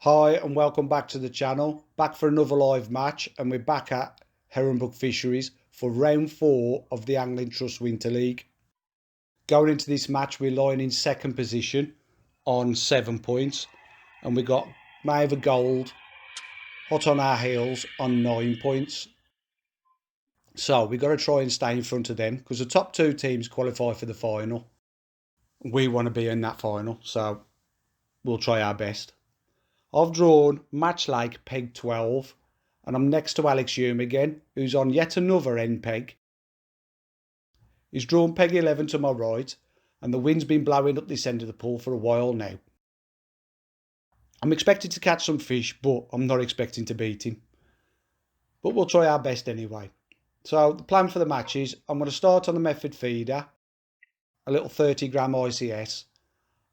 Hi and welcome back to the channel. Back for another live match, and we're back at Herronbrook Fisheries for round 4 of the Angling Trust Winter League. Going into this match, we're lying in second position on 7 points, and we got Maver Gold hot on our heels on 9 points. So we've got to try and stay in front of them because the top 2 teams qualify for the final. We want to be in that final, so we'll try our best. I've drawn Matchlake peg 12, and I'm next to Alex Hume again, who's on yet another end peg. He's drawn peg 11 to my right, and the wind's been blowing up this end of the pool for a while now. I'm expected to catch some fish, but I'm not expecting to beat him. But we'll try our best anyway. So the plan for the match is I'm going to start on the method feeder, a little 30 gram ICS,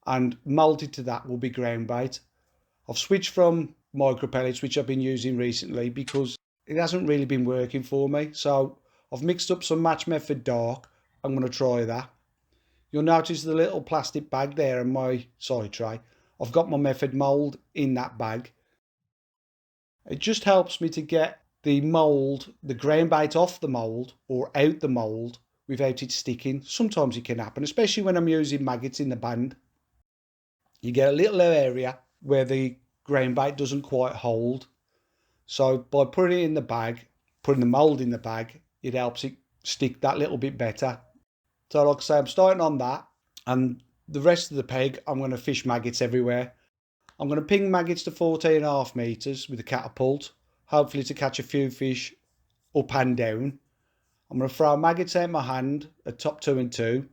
and moulded to that will be ground bait. I've switched from micro pellets, which I've been using recently because it hasn't really been working for me. So I've mixed up some Match Method Dark. I'm going to try that. You'll notice the little plastic bag there in my side tray. I've got my Method mould in that bag. It just helps me to get the mould, the ground bait off the mould or out the mould without it sticking. Sometimes it can happen, especially when I'm using maggots in the band. You get a little area where the ground bait doesn't quite hold. So by putting it in the bag, putting the mould in the bag, it helps it stick that little bit better. So like I say, I'm starting on that, and the rest of the peg, I'm going to fish maggots everywhere. I'm going to ping maggots to 14.5 metres with a catapult, hopefully to catch a few fish up and down. I'm going to throw maggots out my hand at top 2 and 2.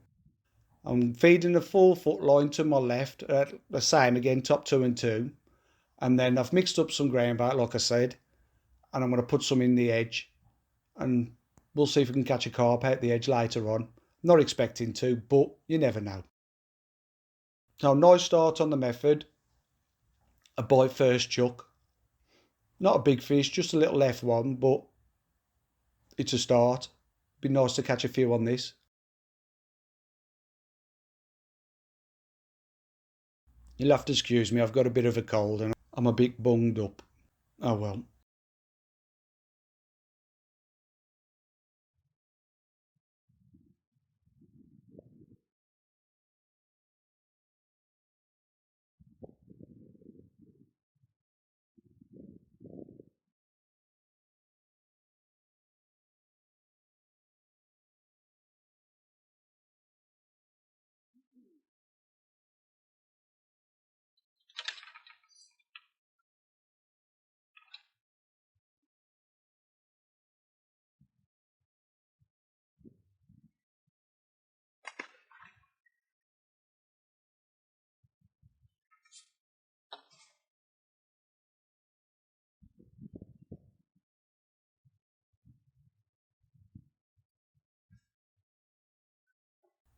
I'm feeding a 4-foot line to my left at the same again, top 2 and 2. And then I've mixed up some ground bait, like I said, and I'm going to put some in the edge, and we'll see if we can catch a carp out the edge later on. Not expecting to, but you never know. So nice start on the method. A bite first chuck. Not a big fish, just a little left one, but it's a start. Be nice to catch a few on this. You'll have to excuse me, I've got a bit of a cold and I'm a bit bunged up. Oh well.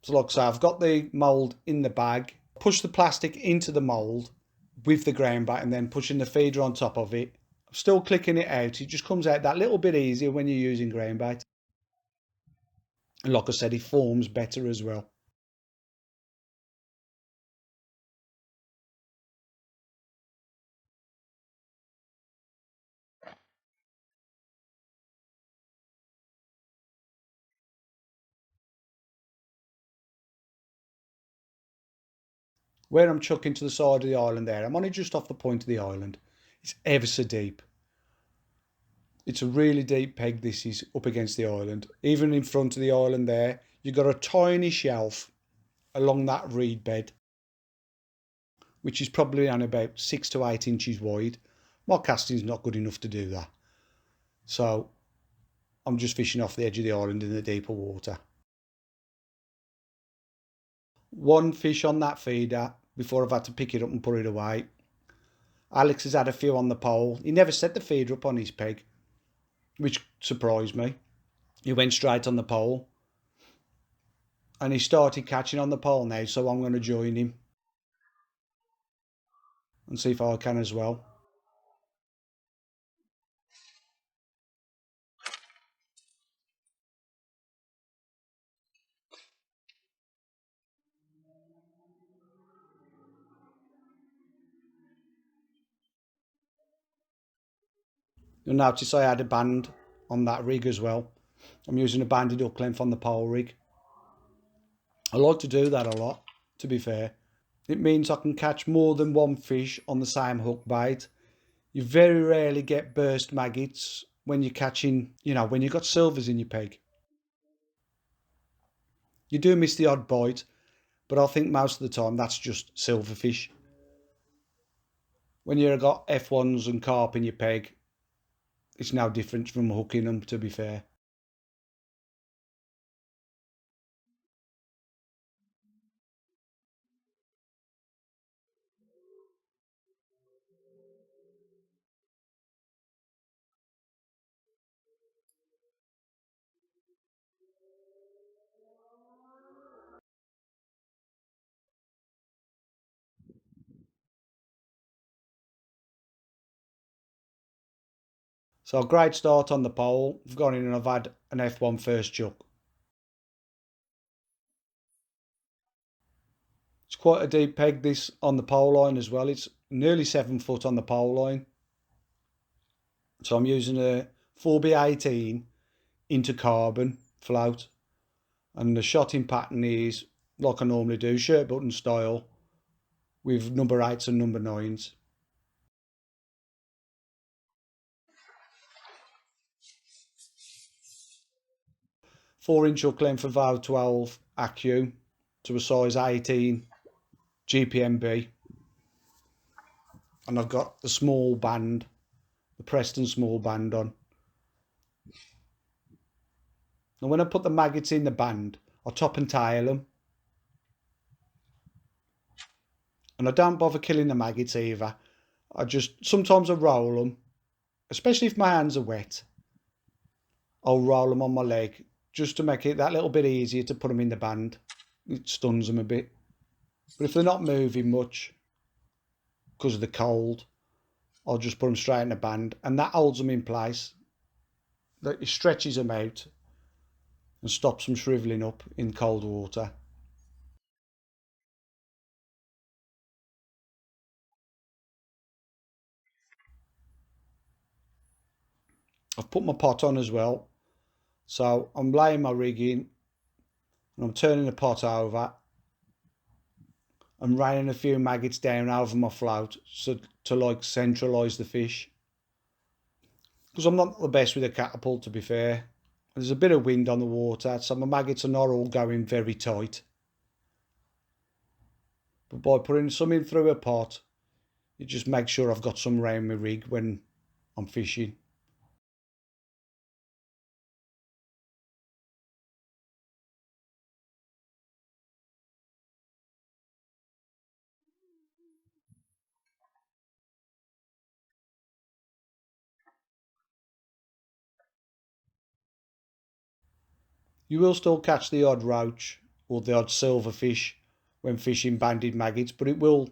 So like I say, I've got the mould in the bag. Push the plastic into the mould with the ground bait and then pushing the feeder on top of it. I'm still clicking it out. It just comes out that little bit easier when you're using ground bait. And like I said, it forms better as well. Where I'm chucking to the side of the island there, I'm only just off the point of the island. It's ever so deep. It's a really deep peg, this is, up against the island. Even in front of the island there, you've got a tiny shelf along that reed bed, which is probably on about 6 to 8 inches wide. My casting's not good enough to do that. So I'm just fishing off the edge of the island in the deeper water. One fish on that feeder before I've had to pick it up and put it away. Alex has had a few on the pole. He never set the feeder up on his peg, which surprised me. He went straight on the pole, and he started catching on the pole now, so I'm going to join him and see if I can as well. You'll notice I had a band on that rig as well. I'm using a banded hook length on the pole rig. I like to do that a lot, to be fair. It means I can catch more than one fish on the same hook bait. You very rarely get burst maggots when you're catching, when you've got silvers in your peg. You do miss the odd bite, but I think most of the time that's just silverfish. When you've got F1s and carp in your peg, it's no different from hooking them, to be fair. So a great start on the pole. I've gone in and I've had an F1 first chuck. It's quite a deep peg this on the pole line as well. It's nearly 7 foot on the pole line. So I'm using a 4B18 into carbon float. And the shotting pattern is like I normally do, shirt button style with number 8s and number 9s. 4-inch hook length of V12 Accu to a size 18 GPMB. And I've got the small band, the Preston small band on. And when I put the maggots in the band, I top and tail them. And I don't bother killing the maggots either. Sometimes I roll them, especially if my hands are wet. I'll roll them on my leg just to make it that little bit easier to put them in the band. It stuns them a bit. But if they're not moving much because of the cold, I'll just put them straight in the band, and that holds them in place. It stretches them out and stops them shriveling up in cold water. I've put my pot on as well. So I'm laying my rig in and I'm turning the pot over. I'm raining a few maggots down over my float to like centralise the fish. Because I'm not the best with a catapult, to be fair. There's a bit of wind on the water, so my maggots are not all going very tight. But by putting some in through a pot, it just makes sure I've got some round my rig when I'm fishing. You will still catch the odd roach or the odd silverfish when fishing banded maggots, but it will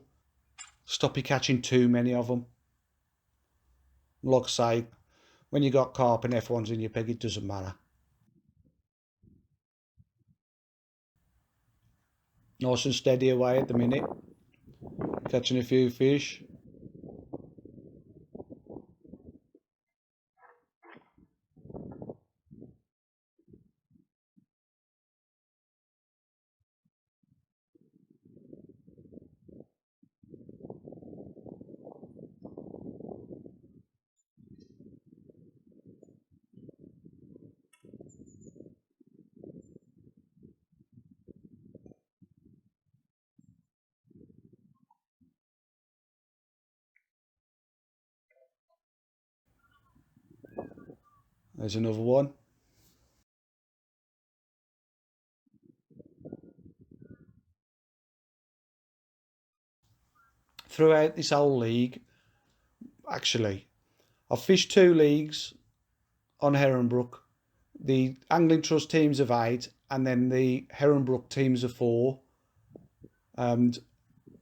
stop you catching too many of them. Like I say, when you got carp and F1s in your peg, it doesn't matter. Nice and steady away at the minute, catching a few fish. There's another one. Throughout this whole league, actually, I've fished 2 leagues on Herronbrook. The Angling Trust teams of 8 and then the Herronbrook teams of 4. And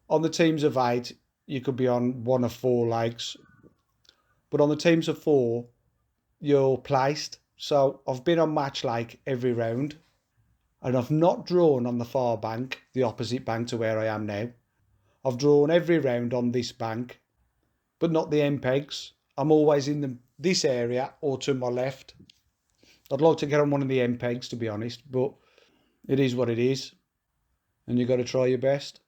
on the teams of 8, you could be on one of 4 legs. But on the teams of 4, you're placed. So I've been on Matchlake every round. And I've not drawn on the far bank, the opposite bank to where I am now. I've drawn every round on this bank, but not the end pegs. I'm always in this area or to my left. I'd like to get on one of the end pegs, to be honest, but it is what it is, and you've got to try your best.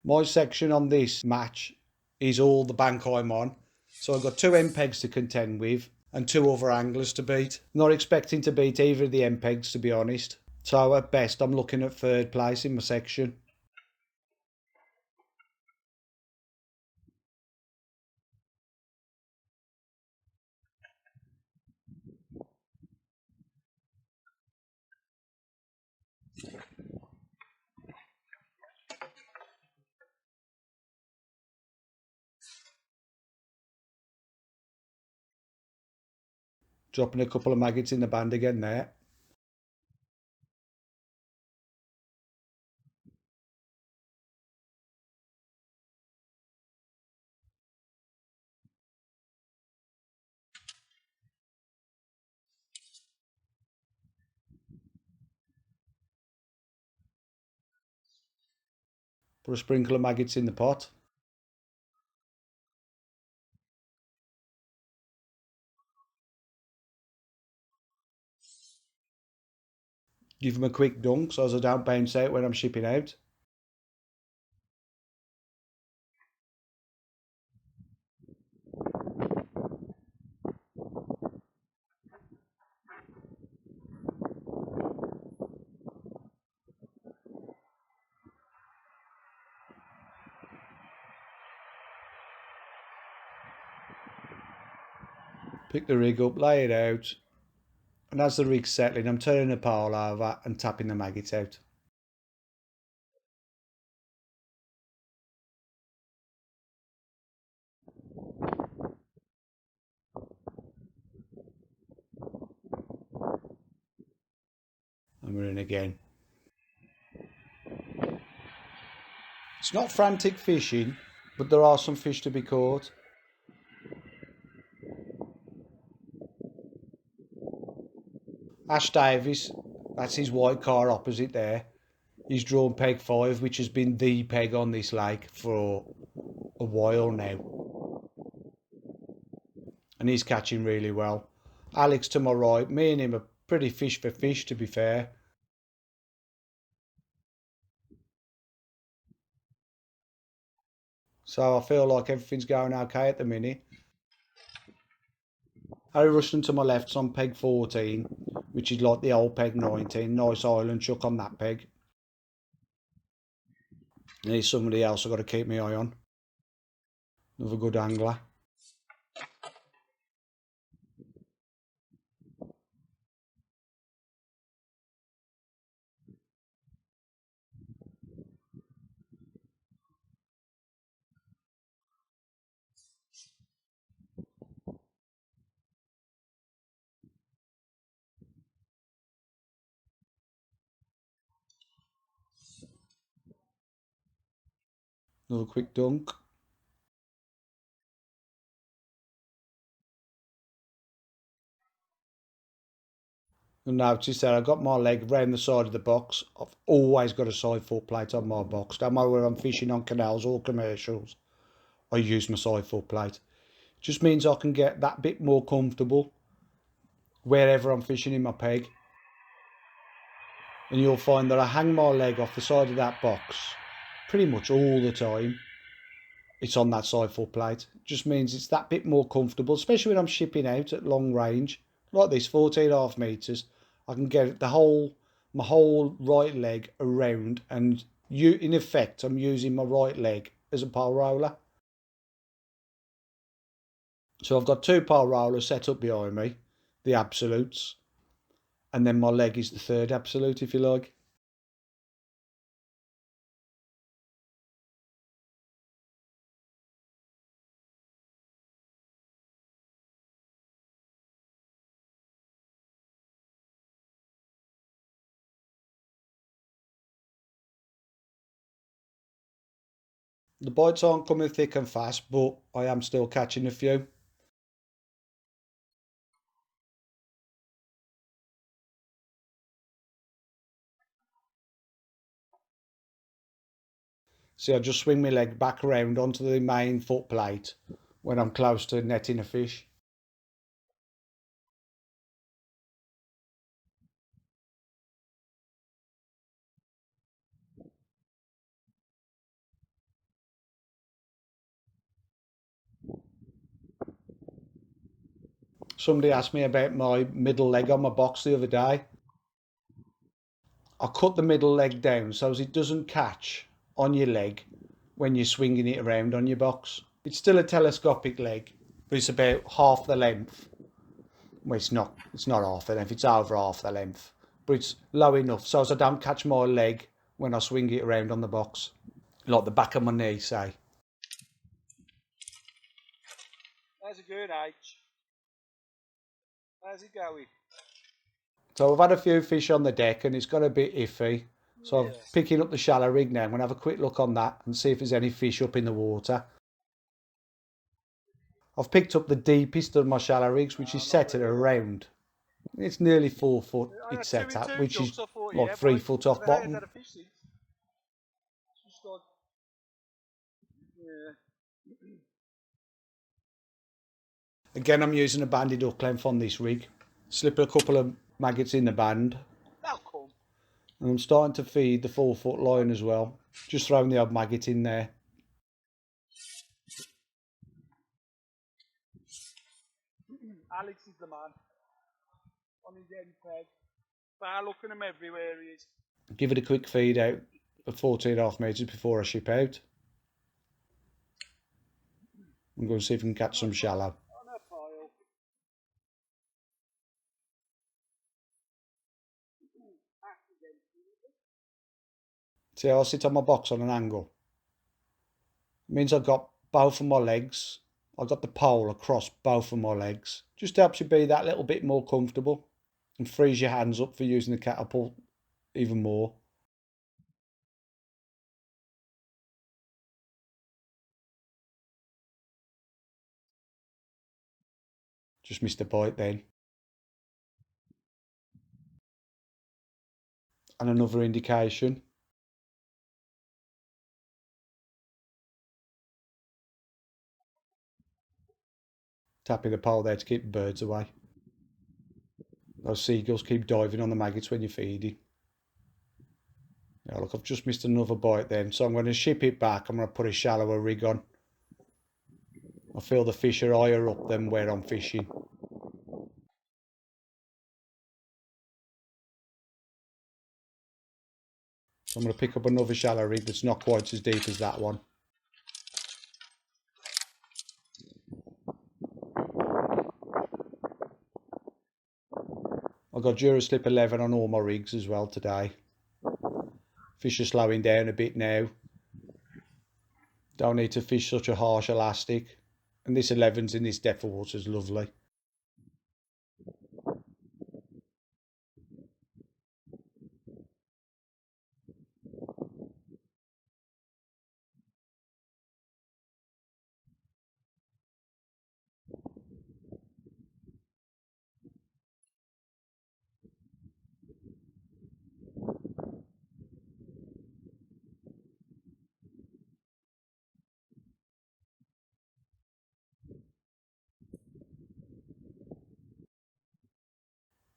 My section on this match is all the bank I'm on, so I've got 2 end pegs to contend with and 2 other anglers to beat. Not expecting to beat either of the end pegs, to be honest, so at best I'm looking at 3rd place in my section. Dropping a couple of maggots in the band again there. Put a sprinkle of maggots in the pot. Give them a quick dunk so as I don't bounce out when I'm shipping out. Pick the rig up, lay it out, and as the rig's settling, I'm turning the pole over and tapping the maggots out. And we're in again. It's not frantic fishing, but there are some fish to be caught. Ash Davis, that's his white car opposite there. He's drawn peg 5, which has been the peg on this lake for a while now. And he's catching really well. Alex to my right, me and him are pretty fish for fish, to be fair. So I feel like everything's going okay at the minute. Harry Rushton to my left's on peg 14, which is like the old peg 19. Nice island chuck on that peg. And he's somebody else I've got to keep my eye on. Another good angler. Another quick dunk. You'll notice that I've got my leg round the side of the box. I've always got a side foot plate on my box. Don't matter whether I'm fishing on canals or commercials, I use my side foot plate. Just means I can get that bit more comfortable wherever I'm fishing in my peg. And you'll find that I hang my leg off the side of that box pretty much all the time. It's on that side foot plate. Just means it's that bit more comfortable, especially when I'm shipping out at long range like this, 14.5 meters. I can get my whole right leg around, and in effect I'm using my right leg as a pole roller. So I've got 2 pole rollers set up behind me, the absolutes, and then my leg is the 3rd absolute, if you like. The bites aren't coming thick and fast, but I am still catching a few. See, I just swing my leg back around onto the main foot plate when I'm close to netting a fish. Somebody asked me about my middle leg on my box the other day. I cut the middle leg down so as it doesn't catch on your leg when you're swinging it around on your box. It's still a telescopic leg, but it's about half the length. Well, it's not half the length, it's over half the length. But it's low enough so as I don't catch my leg when I swing it around on the box. Like the back of my knee, say. How's it going, H? How's it going? So I've had a few fish on the deck and it's got a bit iffy. So I'm picking up the shallow rig now. I'm going to have a quick look on that and see if there's any fish up in the water. I've picked up the deepest of my shallow rigs, which is set at around. It's nearly 4 foot it's set at, which is like 3 foot off bottom. Again, I'm using a banded hook length on this rig. Slip a couple of maggots in the band. And I'm starting to feed the 4 foot line as well. Just throwing the odd maggot in there. Alex is the man. On his end peg. Bar looking him everywhere he is. Give it a quick feed out of 14.5 metres before I ship out. I'm going to see if we can catch some shallow. On a pile. See, I'll sit on my box on an angle. It means I've got both of my legs. I've got the pole across both of my legs. Just helps you be that little bit more comfortable and frees your hands up for using the catapult even more. Just missed a bite then. And another indication. Tapping the pole there to keep the birds away. Those seagulls keep diving on the maggots when you're feeding. Yeah, look, I've just missed another bite then, so I'm going to ship it back. I'm going to put a shallower rig on. I feel the fish are higher up than where I'm fishing. So I'm going to pick up another shallow rig that's not quite as deep as that one. I've got Duraslip 11 on all my rigs as well today. Fish are slowing down a bit now. Don't need to fish such a harsh elastic. And this 11's in this depth of water is lovely.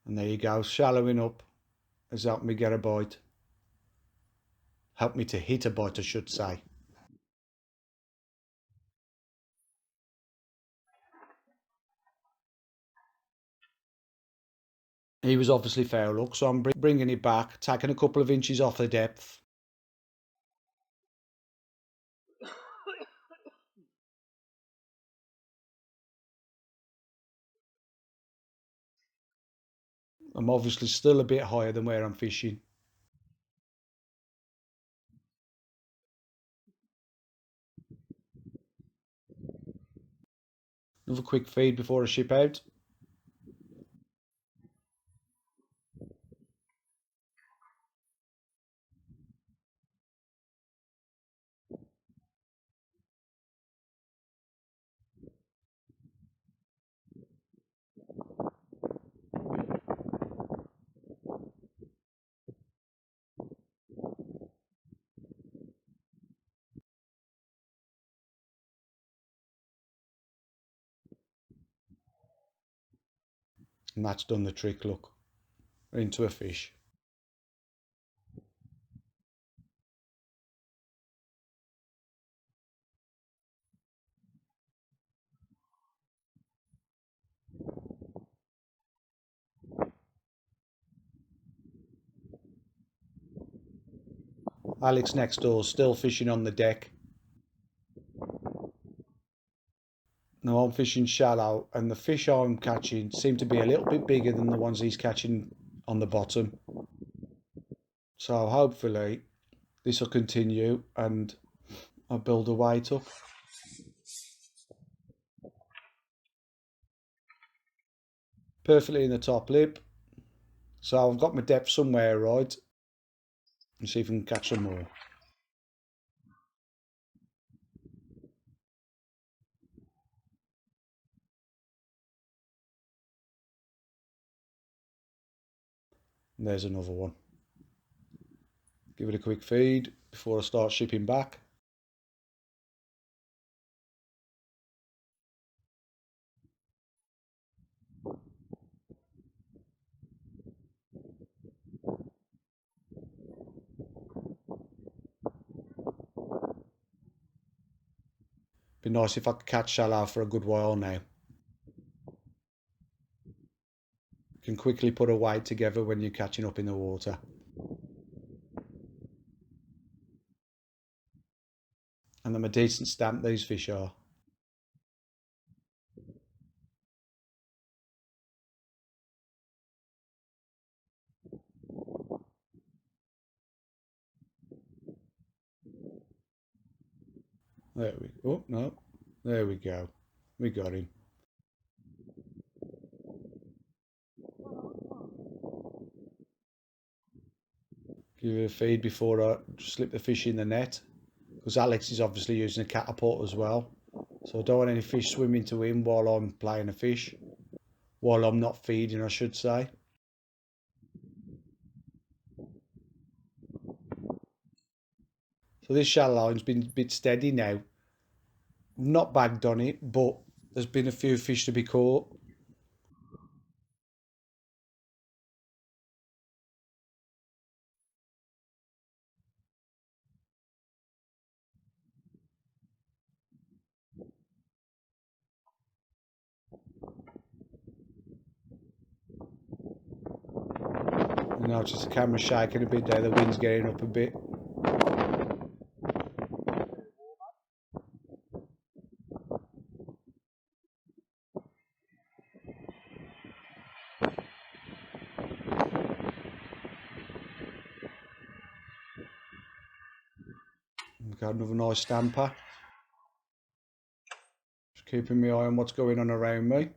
And there you go, shallowing up has helped me get a bite. Helped me to hit a bite, I should say. He was obviously foul hook, so I'm bringing it back, taking a couple of inches off the depth. I'm obviously still a bit higher than where I'm fishing. Another quick feed before I ship out. And that's done the trick, look. Into a fish. Alex next door still fishing on the deck. Now I'm fishing shallow, and the fish I'm catching seem to be a little bit bigger than the ones he's catching on the bottom. So hopefully this will continue and I'll build a weight up. Perfectly in the top lip. So I've got my depth somewhere right. And see if we can catch some more. And there's another one. Give it a quick feed before I start shipping back. Be nice if I could catch shallow for a good while now. You can quickly put a weight together when you're catching up in the water. And them a decent stamp, these fish are. There we go. Oh, no. There we go. We got him. Give it a feed before I slip the fish in the net. Because Alex is obviously using a catapult as well. So I don't want any fish swimming to him while I'm playing a fish. While I'm not feeding, I should say. So this shallow line's been a bit steady now. I've not bagged on it, but there's been a few fish to be caught. You know, just the camera shaking a bit there, the wind's getting up a bit. We've got another nice stamper. Just keeping my eye on what's going on around me.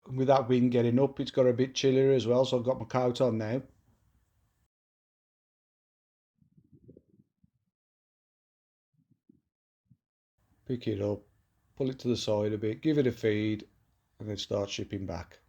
And with that wind getting up, it's got a bit chillier as well, so I've got my coat on now. Pick it up, pull it to the side a bit, give it a feed, and then start shipping back.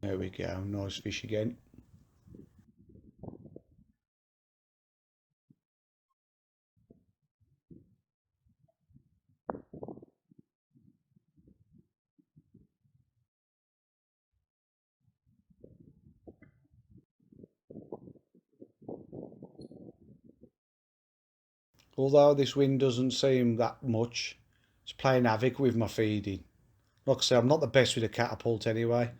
There we go, nice fish again. Although this wind doesn't seem that much, it's playing havoc with my feeding. Like I say, I'm not the best with a catapult anyway,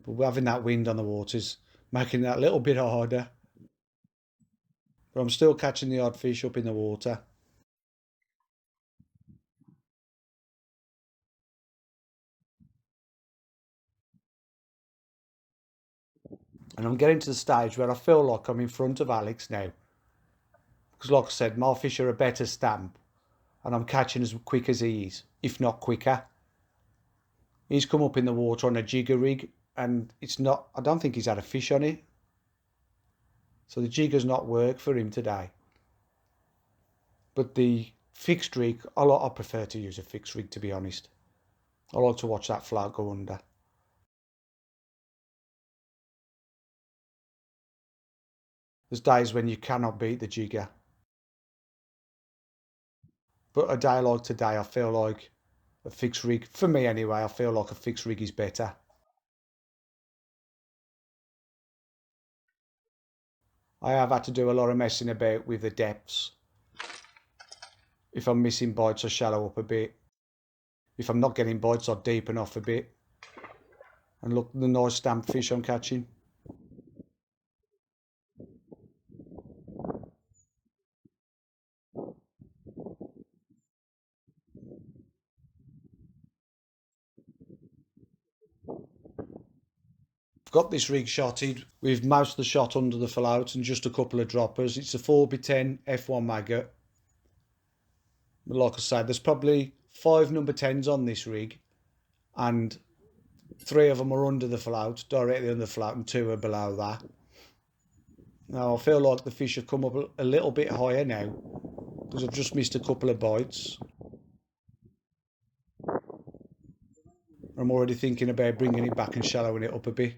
but having that wind on the water's making that a little bit harder. But I'm still catching the odd fish up in the water. And I'm getting to the stage where I feel like I'm in front of Alex now. Because like I said, my fish are a better stamp. and I'm catching as quick as he is, if not quicker. He's come up in the water on a jigger rig, and it's not, I don't think he's had a fish on it. So the jigger's not worked for him today. But the fixed rig, I prefer to use a fixed rig, to be honest. I like to watch that float go under. There's days when you cannot beat the jigger. But a day like today, I feel like a fixed rig, for me anyway, I feel like a fixed rig is better. I have had to do a lot of messing about with the depths. If I'm missing bites, I shallow up a bit. If I'm not getting bites, I deepen off a bit. And look, the nice stamped fish I'm catching. I've got this rig shotted with most of the shot under the float and just a couple of droppers. It's a 4x10 F1 maggot. But like I said, there's probably 5 number 10s on this rig, and 3 of them are under the float, directly under the float, and 2 are below that. Now I feel like the fish have come up a little bit higher now, because I've just missed a couple of bites. I'm already thinking about bringing it back and shallowing it up a bit.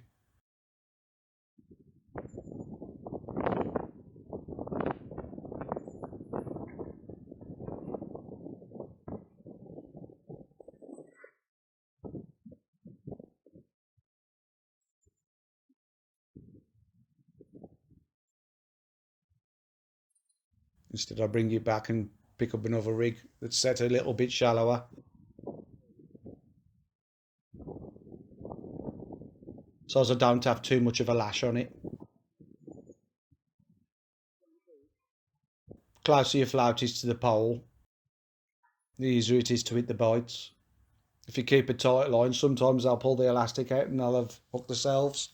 Instead I bring it back and pick up another rig that's set a little bit shallower. So as I don't have too much of a lash on it. Closer your float is to the pole, the easier it is to hit the bites. If you keep a tight line, sometimes they'll pull the elastic out and they'll have hooked themselves.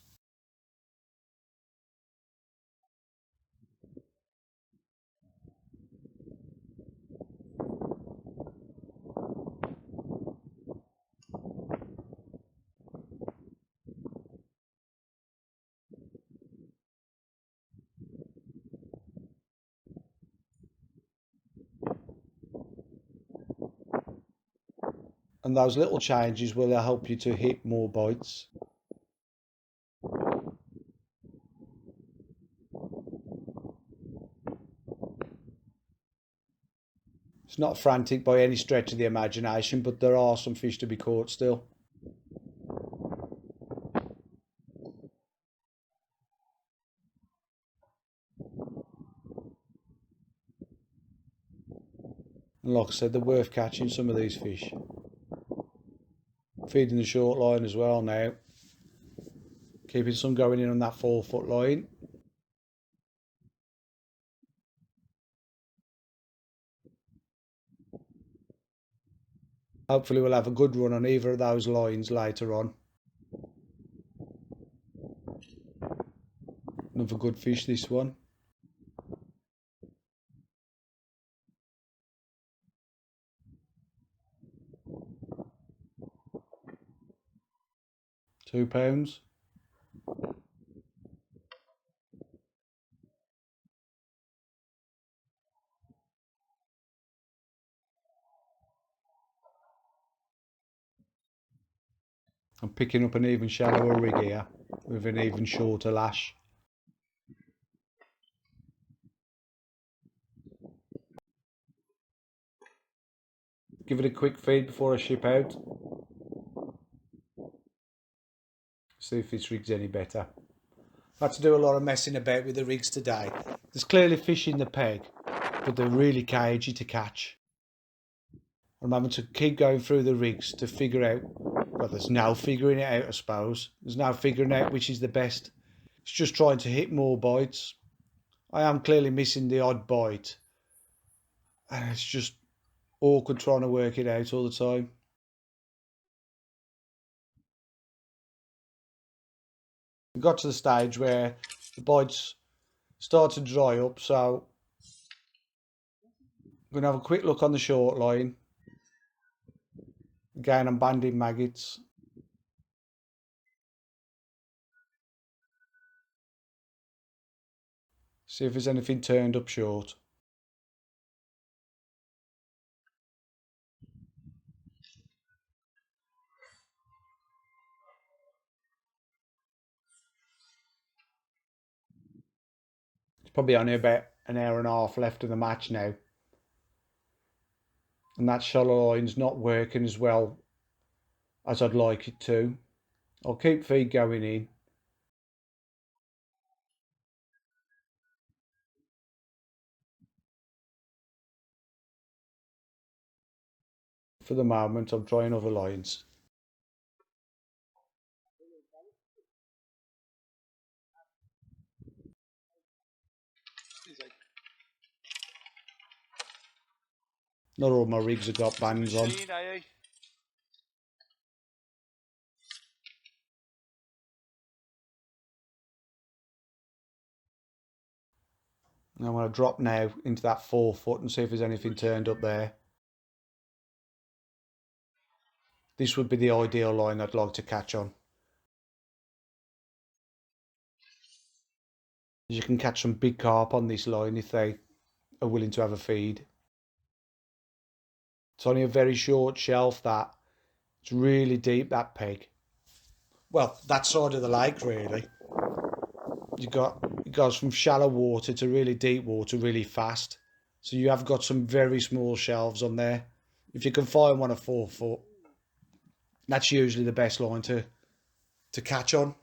And those little changes will help you to hit more bites. It's not frantic by any stretch of the imagination, but there are some fish to be caught still. And like I said, they're worth catching, some of these fish. Feeding the short line as well now. Keeping some going in on that 4-foot line. Hopefully we'll have a good run on either of those lines later on. Another good fish, this one. £2. I'm picking up an even shallower rig here with an even shorter lash. Give it a quick feed before I ship out. See if this rig's any better. I've had to do a lot of messing about with the rigs today. There's clearly fish in the peg, but they're really cagey to catch. I'm having to keep going through the rigs to figure out, well, there's no figuring it out, I suppose. There's no figuring out which is the best. It's just trying to hit more bites. I am clearly missing the odd bite, and it's just awkward trying to work it out all the time. We got to the stage where the bites start to dry up, so I'm going to have a quick look on the short line. Again, I'm banding maggots. See if there's anything turned up short. It's probably only about an hour and a half left of the match now. And that shallow line's not working as well as I'd like it to. I'll keep feed going in. For the moment, I'm trying other lines. Not all my rigs have got bands on. I'm going to drop now into that 4 foot and see if there's anything turned up there. This would be the ideal line I'd like to catch on. You can catch some big carp on this line if they are willing to have a feed. It's only a very short shelf that. It's really deep, that peg. Well, that side of the lake really. It goes from shallow water to really deep water really fast. So you have got some very small shelves on there. If you can find one at 4 foot, that's usually the best line to catch on.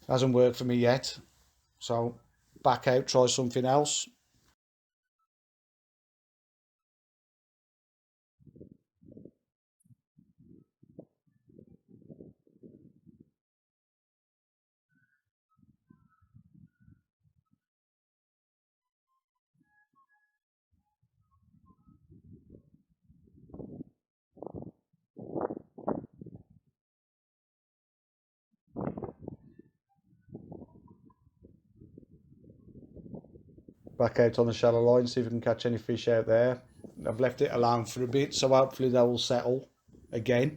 Hasn't worked for me yet, so back out, try something else. Back out on the shallow line, see if we can catch any fish out there. I've left it alone for a bit, so hopefully they will settle again.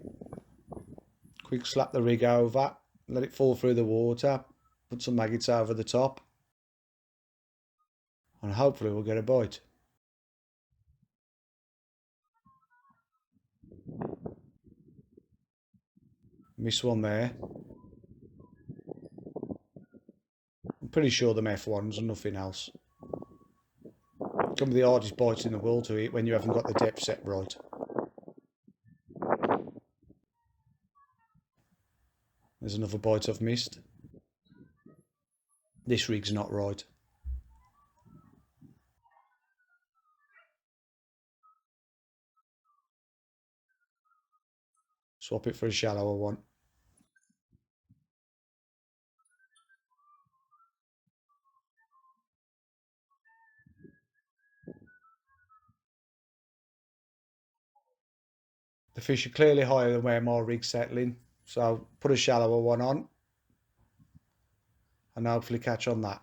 Quick slap the rig over, let it fall through the water, put some maggots over the top, and hopefully we'll get a bite. Miss one there. I'm pretty sure them F1s and nothing else. Some of the hardest bites in the world to eat when you haven't got the depth set right. There's another bite I've missed. This rig's not right. Swap it for a shallower one. The fish are clearly higher than where my rig's settling, so put a shallower one on and hopefully catch on that.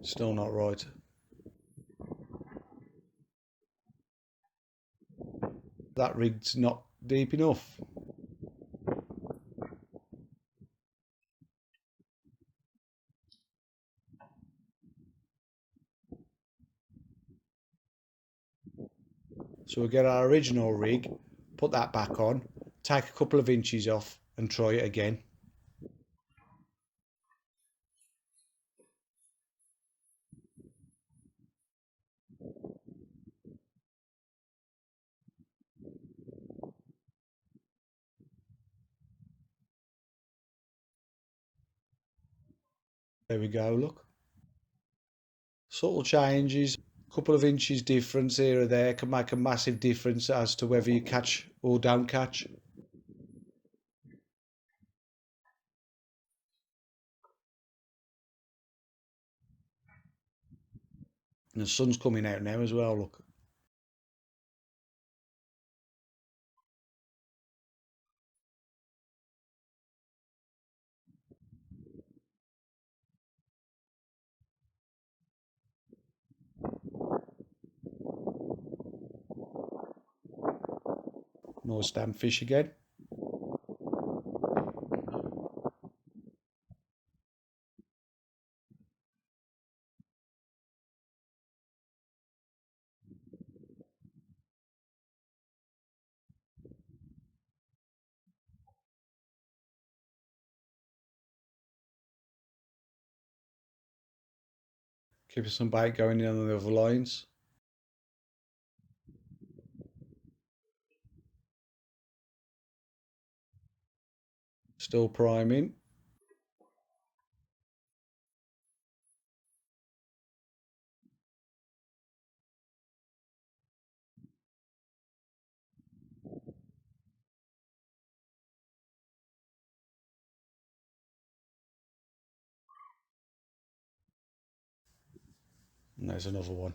Still not right. That rig's not deep enough. So we'll get our original rig, put that back on, take a couple of inches off and try it again. There we go, look. Subtle changes, a couple of inches difference here or there can make a massive difference as to whether you catch or don't catch. And the sun's coming out now as well, look. Nice damn fish again. Keeping some bait going in on the other lines. Still priming. And there's another one.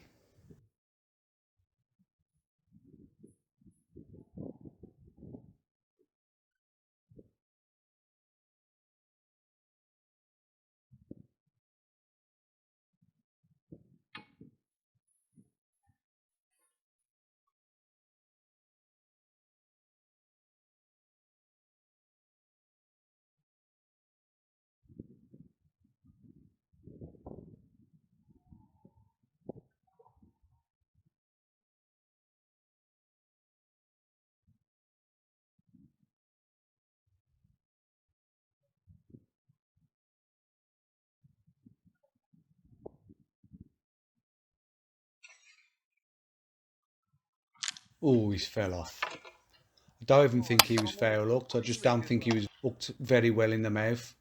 Oh, he's fell off. I don't even think he was foul hooked. I just don't think he was hooked very well in the mouth.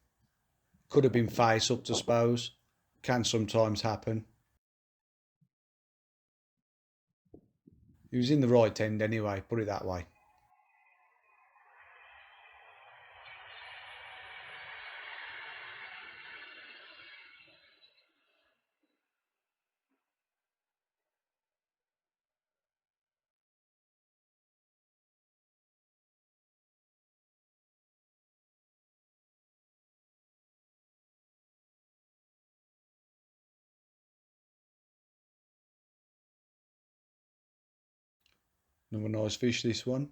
Could have been face hooked, I suppose. Can sometimes happen. He was in the right end anyway, put it that way. Another nice fish, this one.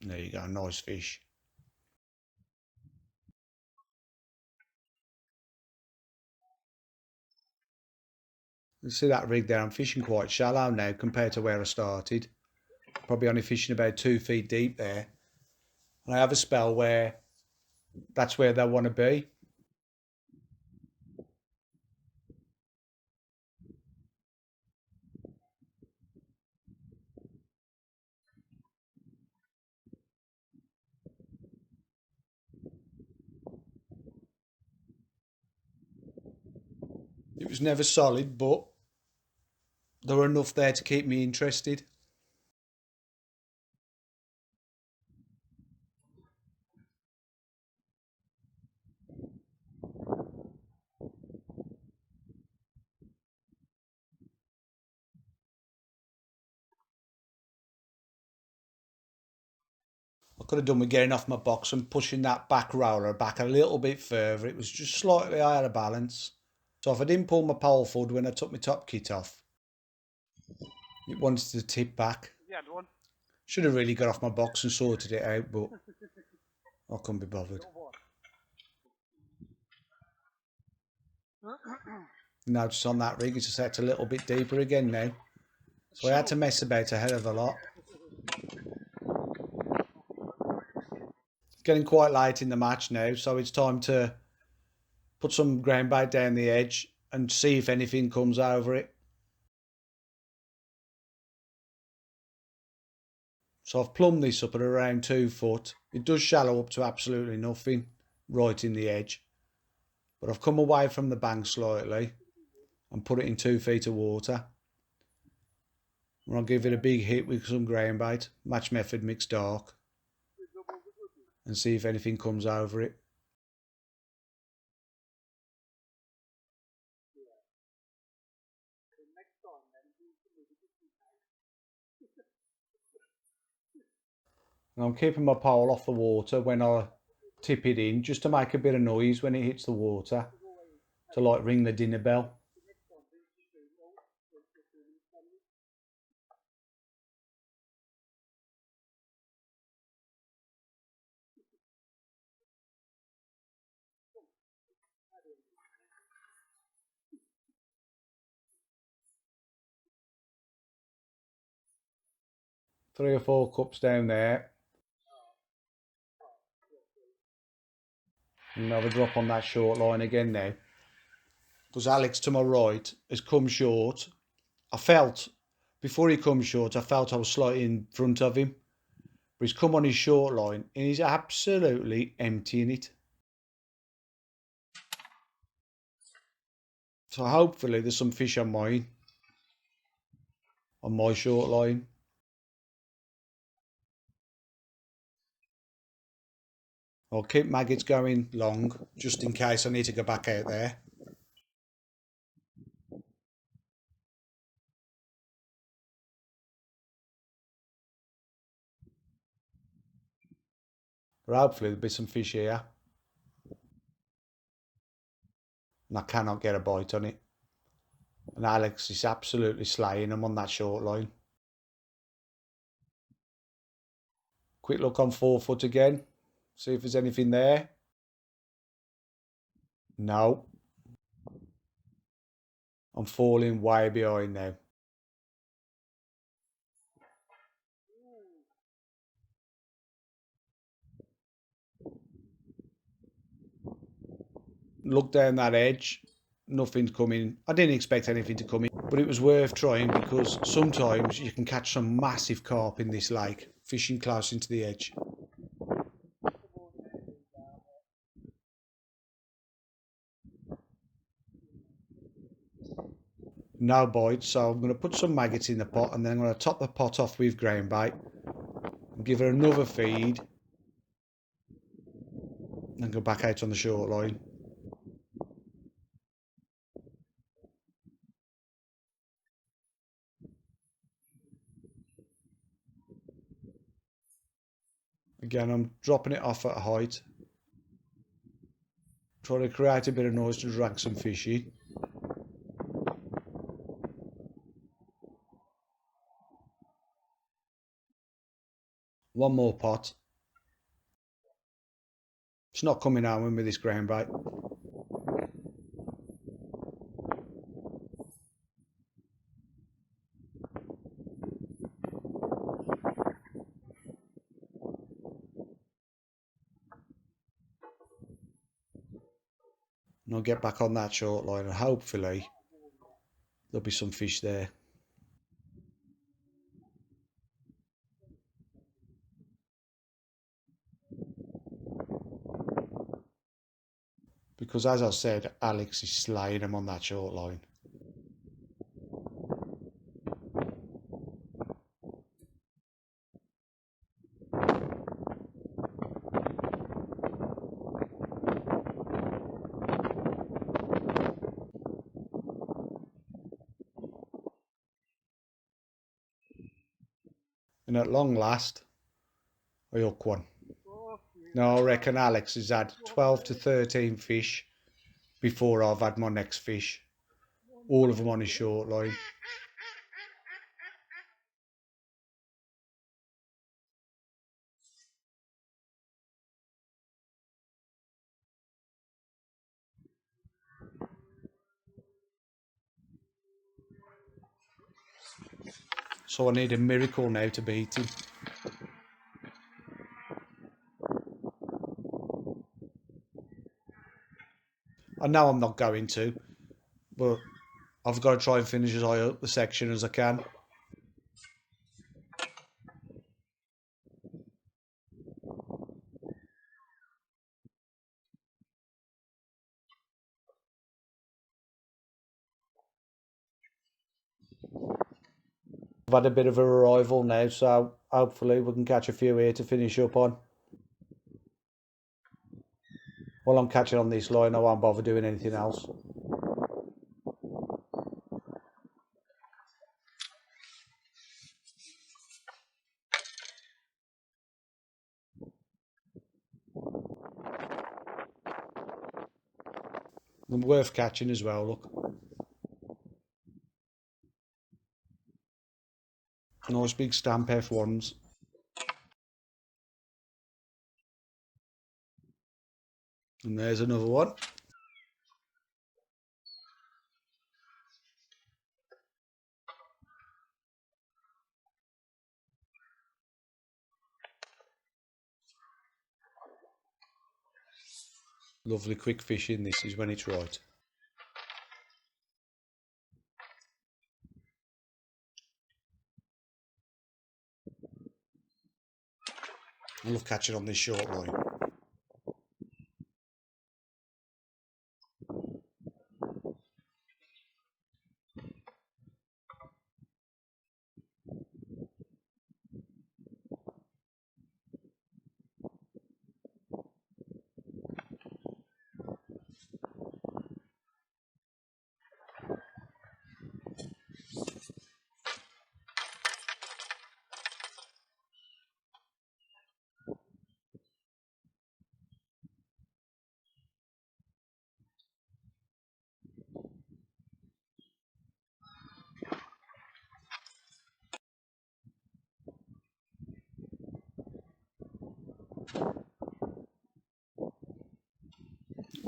There you go, nice fish. You see that rig there, I'm fishing quite shallow now compared to where I started. Probably only fishing about 2 feet deep there. And I have a spell where that's where they want to be. It was never solid, but there were enough there to keep me interested. I could have done with getting off my box and pushing that back roller back a little bit further. It was just slightly out of balance. So if I didn't pull my pole forward when I took my top kit off, it wanted to tip back. Yeah, the one. Should have really got off my box and sorted it out, but I couldn't be bothered. Now just on that rig, it's just set a little bit deeper again now. So I had to mess about a hell of a lot. Getting quite late in the match now, so it's time to put some ground bait down the edge and see if anything comes over it. So I've plumbed this up at around 2 foot. It does shallow up to absolutely nothing right in the edge. But I've come away from the bank slightly and put it in 2 feet of water. And I'll give it a big hit with some ground bait, match method mixed dark, and see if anything comes over it. And I'm keeping my pole off the water when I tip it in, just to make a bit of noise when it hits the water, to like ring the dinner bell. Three or four cups down there. Another drop on that short line again now. Because Alex to my right has come short. I felt, before he come short, I felt I was slightly in front of him. But he's come on his short line and he's absolutely emptying it. So hopefully there's some fish on mine, on my short line. I'll keep maggots going long, just in case I need to go back out there. But hopefully there'll be some fish here. And I cannot get a bite on it. And Alex is absolutely slaying them on that short line. Quick look on 4 foot again. See if there's anything there. No. I'm falling way behind now. Look down that edge. Nothing's coming. I didn't expect anything to come in, but it was worth trying because sometimes you can catch some massive carp in this lake, fishing close into the edge. No bites, so I'm going to put some maggots in the pot and then I'm going to top the pot off with ground bait and give her another feed and go back out on the short line. Again, I'm dropping it off at a height. Try to create a bit of noise to drag some fish in. One more pot. It's not coming home with this ground bait. And I'll get back on that short line and hopefully there'll be some fish there. Because as I said, Alex is slaying him on that short line. And at long last, I hook one. Now I reckon Alex has had 12 to 13 fish before I've had my next fish. All of them on his short line. So I need a miracle now to beat him. I know I'm not going to, but I've got to try and finish as high up the section as I can. I've had a bit of a arrival now, so hopefully we can catch a few here to finish up on. While I'm catching on this line, I won't bother doing anything else. And worth catching as well, look. Nice big stamp F1s. And there's another one. Lovely quick fishing, this is when it's right. I love catching on this short line.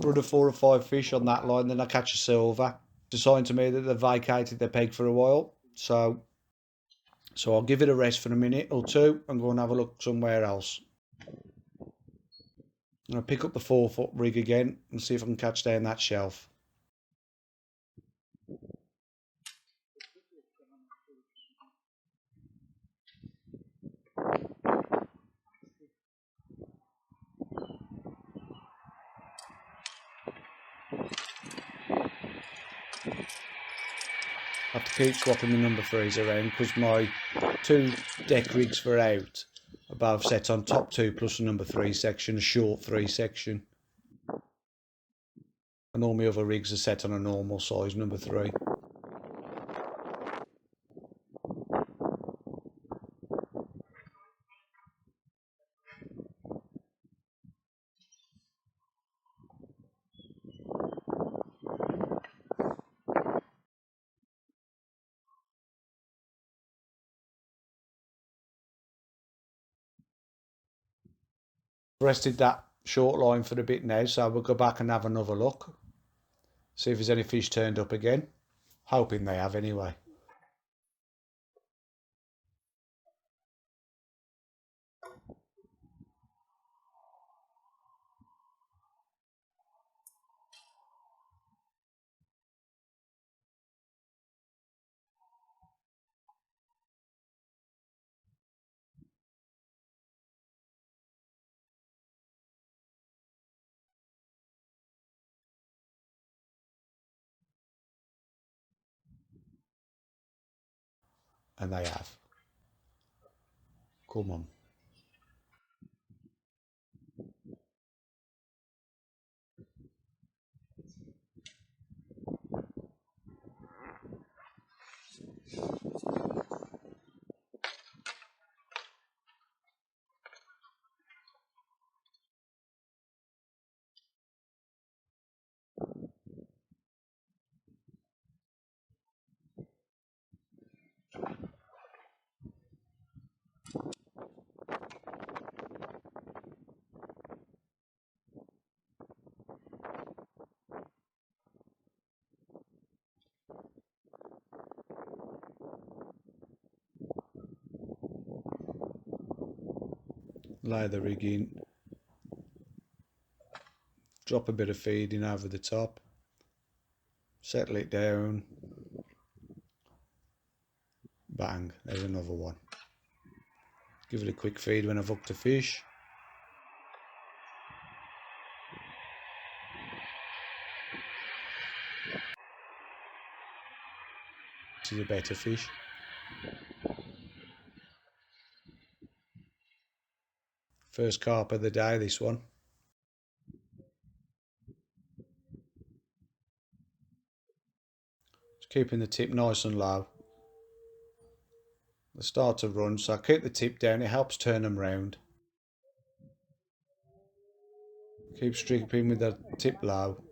Run a 4 or 5 fish on that line, then I catch a silver. It's a sign to me that they've vacated their peg for a while. So I'll give it a rest for a minute or two and go and have a look somewhere else. I'll pick up the 4-foot rig again and see if I can catch down that shelf. I have to keep swapping the number 3s around because my 2 deck rigs for out are both set on top 2 plus a number 3 section, a short 3 section. And all my other rigs are set on a normal size number 3. Rested that short line for a bit now, so we'll go back and have another look. See if there's any fish turned up again. Hoping they have anyway. And they have. Come on. Lay the rig in. Drop a bit of feed in over the top. Settle it down. Bang, there's another one. Give it a quick feed when I've hooked a fish. which is a better fish. First carp of the day, this one. Just keeping the tip nice and low. They start to run, so I keep the tip down, it helps turn them round. Keep stripping with the tip low.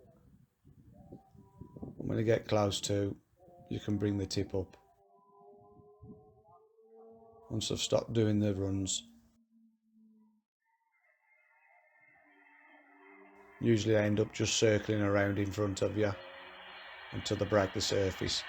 And when they get close to, you can bring the tip up. Once I've stopped doing the runs. Usually I end up just circling around in front of you until they break the surface.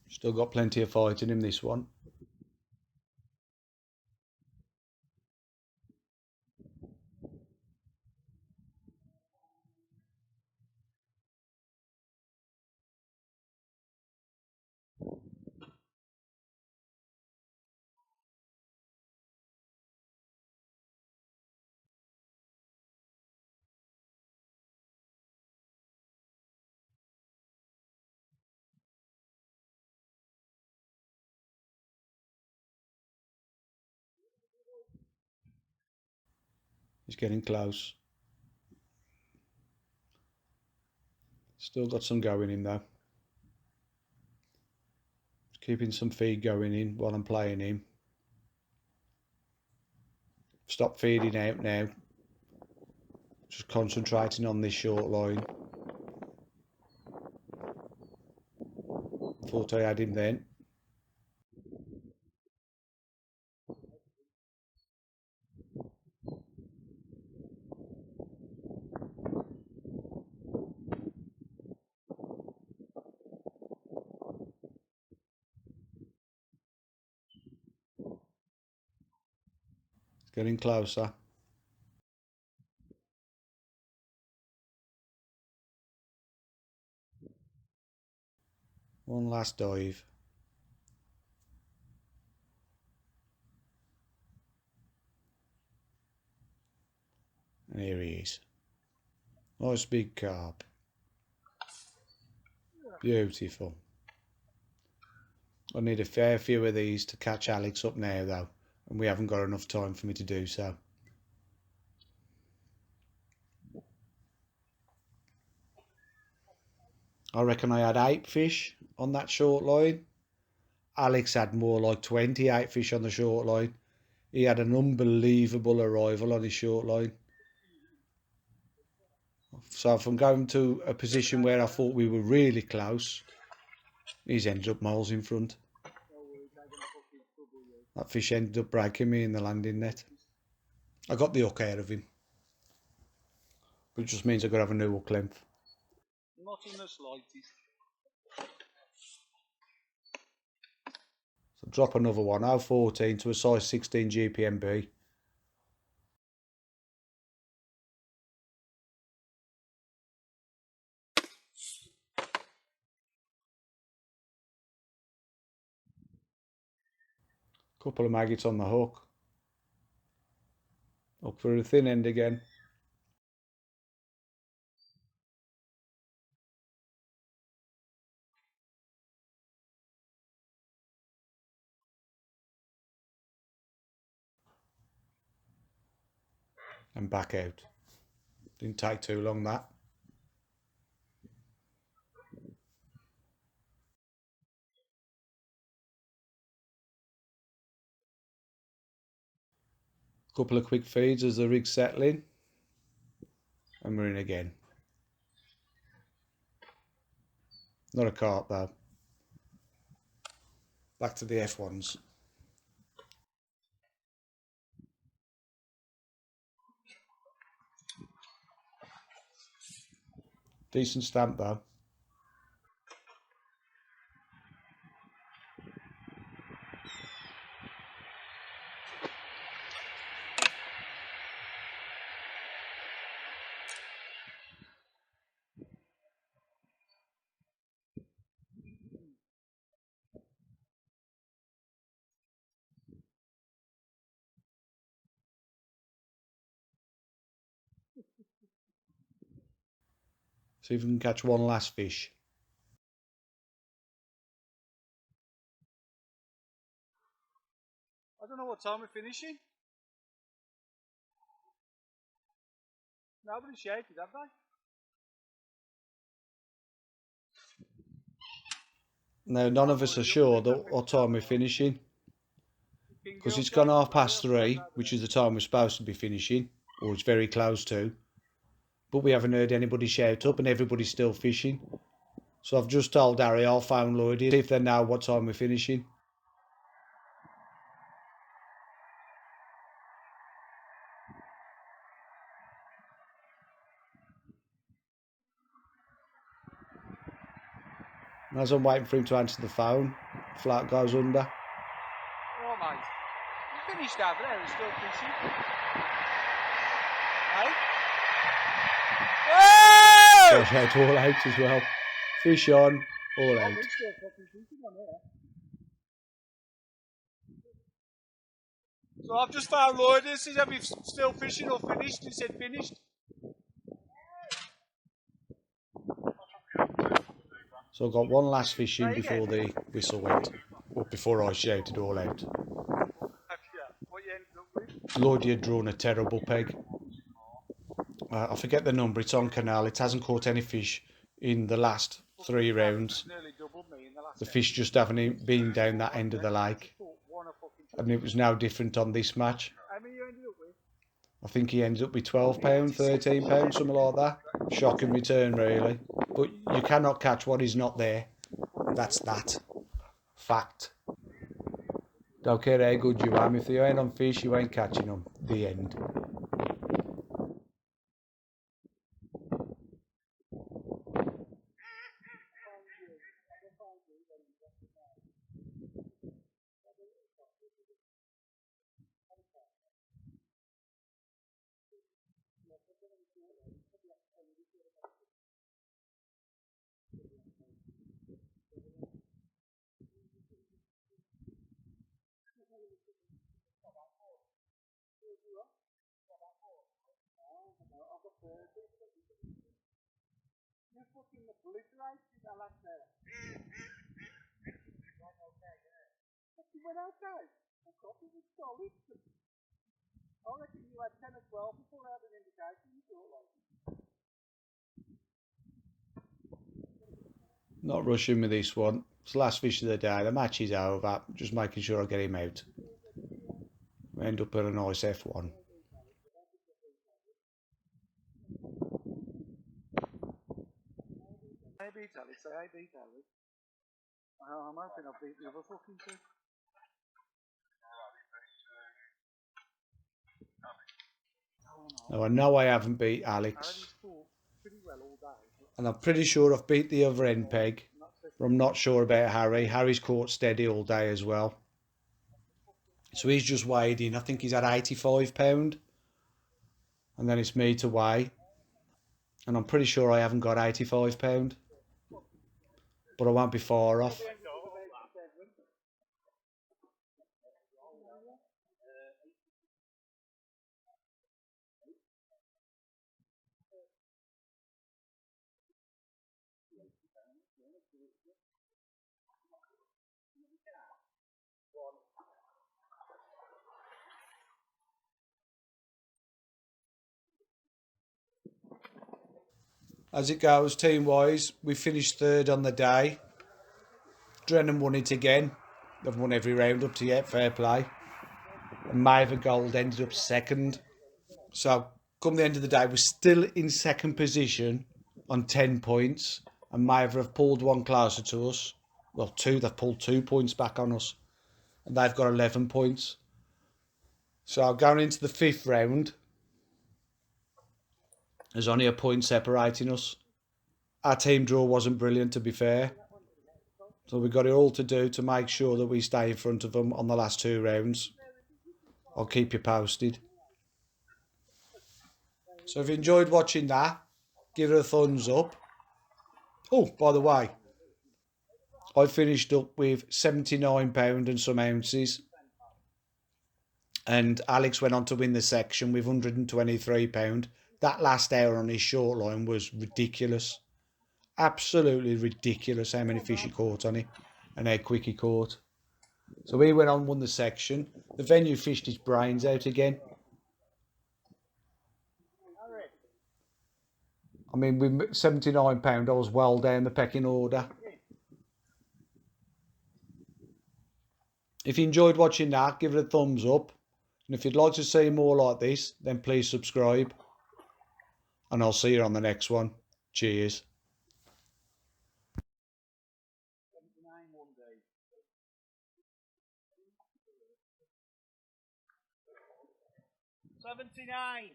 Still got plenty of fight in him, this one. He's getting close. Still got some going in though. Keeping some feed going in while I'm playing him. Stop feeding out now. Just concentrating on this short line. Thought I had him then. Getting closer. One last dive. And here he is. Nice big carp. Beautiful. I need a fair few of these to catch Alex up now though, and we haven't got enough time for me to do so. I reckon I had 8 fish on that short line. Alex had more like 28 fish on the short line. He had an unbelievable arrival on his short line. So from going to a position where I thought we were really close, he's ended up miles in front. That fish ended up breaking me in the landing net. I got the hook out of him. But it just means I've got to have a new hook length. Not in the slightest. So drop another one, 0.14 to a size 16 GPMB. Couple of maggots on the hook. Up for the thin end again. And back out. Didn't take too long that. Couple of quick feeds as the rig's settling. And we're in again. Not a carp though. Back to the F1s. Decent stamp though. See if we can catch one last fish. I don't know what time we're finishing. Nobody's shouted, have they? No, none of us are sure what time we're finishing. Because it's gone 3:30, which is the time we're supposed to be finishing, or it's very close to. But we haven't heard anybody shout up and everybody's still fishing. So I've just told Harry I'll phone Lloyd see if they know what time we're finishing. And as I'm waiting for him to answer the phone, flat goes under. Oh, mate. You finished over there and still fishing. Hey? Whoa! Gosh, it's all out as well. Fish on, all out. I'm still fucking fishing on here. So I've just found Lloyd. This is if he's still fishing or finished. He said finished. So I've got one last fish in before the whistle went, or before I shouted all out. What you ended up with? Lloyd had drawn a terrible peg. I forget the number, it's on canal. It hasn't caught any fish in the last 3 rounds. Nearly doubled me in the last The fish just haven't been down that end of the lake. And it was no different on this match. How many you ended up with? I think he ended up with £12, £13, something like that. Shocking return, really. But you cannot catch what is not there. That's that. Fact. Don't care how good you are. If you ain't on fish, you ain't catching them. The end. You're fucking obliterated that last there. You went outside. Fuck off, it was solid. I reckon you had 10 or 12 before I had an indication. You thought like. Not rushing with this one. It's the last fish of the day. The match is over. Just making sure I get him out. We end up with a nice F1. I beat Alex, I beat Alex. I'm hoping I've beat the other fucking two. Now I know I haven't beat Alex. And I'm pretty sure I've beat the other end peg. But I'm not sure about Harry. Harry's caught steady all day as well. So he's just weighed in. I think he's at £85. And then it's me to weigh. And I'm pretty sure I haven't got £85. But I won't be far off. As it goes, team-wise, we finished 3rd on the day. Drennan won it again. They've won every round up to yet, fair play. And Maver Gold ended up 2nd. So, come the end of the day, we're still in 2nd position on 10 points. And Maver have pulled one closer to us. Well, 2, they've pulled 2 points back on us. And they've got 11 points. So, going into the 5th round, there's only a point separating us. our team draw wasn't brilliant, to be fair. So we've got it all to do to make sure that we stay in front of them on the last 2 rounds. I'll keep you posted. So if you enjoyed watching that, give it a thumbs up. Oh, by the way, I finished up with £79 and some ounces. And Alex went on to win the section with £123. That last hour on his short line was ridiculous. Absolutely ridiculous how many fish he caught on it and how quick he caught. So he went on and won the section. The venue fished his brains out again. I mean, with £79, I was well down the pecking order. If you enjoyed watching that, give it a thumbs up. And if you'd like to see more like this, then please subscribe. And I'll see you on the next one. Cheers. 79.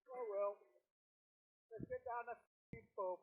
Oh well. Let's get down the pub.